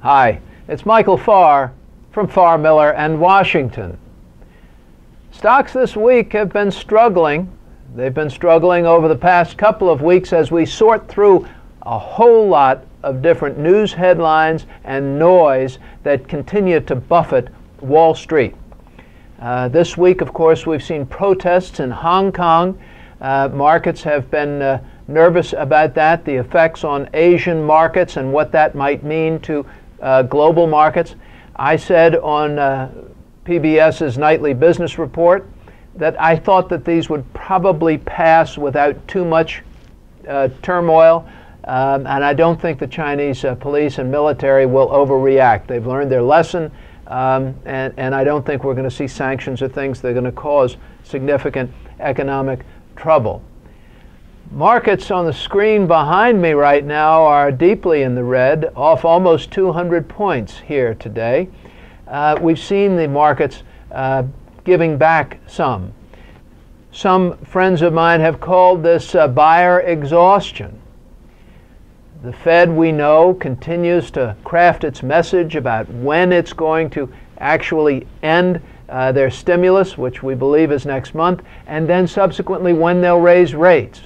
Hi, it's Michael Farr from Farr, Miller and Washington. Stocks this week have been struggling. They've been struggling over the past couple of weeks as we sort through a whole lot of different news headlines and noise that continue to buffet Wall Street. This week, of course, we've seen protests in Hong Kong. Markets have been nervous about that, the effects on Asian markets and what that might mean to global markets. I said on PBS's nightly business report that I thought that these would probably pass without too much turmoil, and I don't think the Chinese police and military will overreact. They've learned their lesson, and I don't think we're going to see sanctions or things that are going to cause significant economic trouble. Markets on the screen behind me right now are deeply in the red, off almost 200 points here today. We've seen the markets giving back some. Some friends of mine have called this buyer exhaustion. The Fed, we know, continues to craft its message about when it's going to actually end their stimulus, which we believe is next month, and then subsequently when they'll raise rates.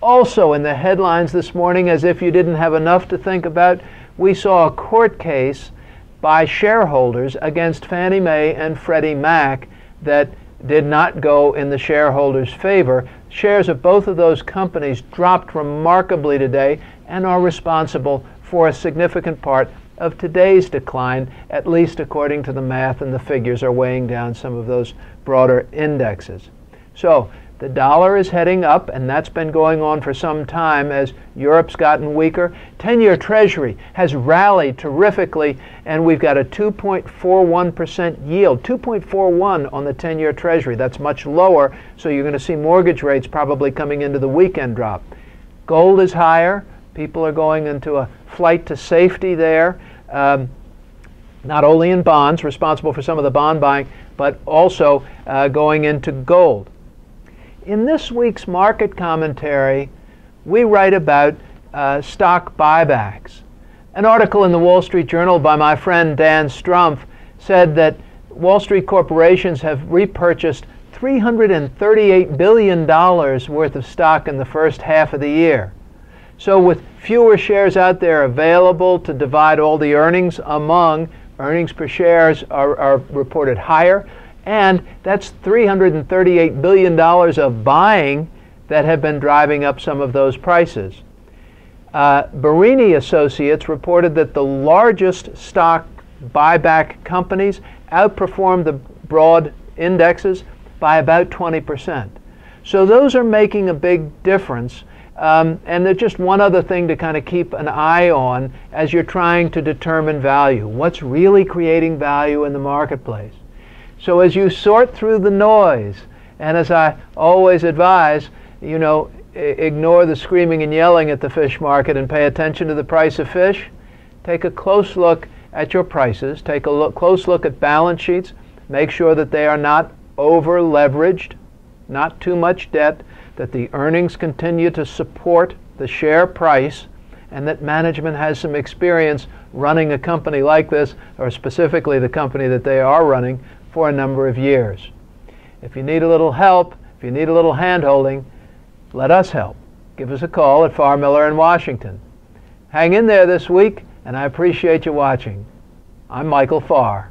Also in the headlines this morning, as if you didn't have enough to think about, we saw a court case by shareholders against Fannie Mae and Freddie Mac that did not go in the shareholders' favor. Shares of both of those companies dropped remarkably today and are responsible for a significant part of today's decline, at least according to the math, and the figures are weighing down some of those broader indexes. So the dollar is heading up, and that's been going on for some time as Europe's gotten weaker. 10-year Treasury has rallied terrifically, and we've got a 2.41% yield, 2.41 on the 10-year Treasury. That's much lower, so you're going to see mortgage rates probably coming into the weekend drop. Gold is higher. People are going into a flight to safety there, not only in bonds, responsible for some of the bond buying, but also going into gold. In this week's market commentary, we write about stock buybacks. An article in the Wall Street Journal by my friend Dan Strumpf said that Wall Street corporations have repurchased $338 billion worth of stock in the first half of the year. So with fewer shares out there available to divide all the earnings among, earnings per shares are reported higher. And that's $338 billion of buying that have been driving up some of those prices. Barini Associates reported that the largest stock buyback companies outperformed the broad indexes by about 20%. So those are making a big difference. And there's just one other thing to kind of keep an eye on as you're trying to determine value. What's really creating value in the marketplace? So as you sort through the noise, and as I always advise, ignore the screaming and yelling at the fish market and pay attention to the price of fish. Take a close look at your prices. Take a close look at balance sheets. Make sure that they are not over leveraged, not too much debt, that the earnings continue to support the share price, and that management has some experience running a company like this, or specifically the company that they are running, for a number of years. If you need a little help, if you need a little hand-holding, let us help. Give us a call at Farr, Miller in Washington. Hang in there this week, and I appreciate you watching. I'm Michael Farr.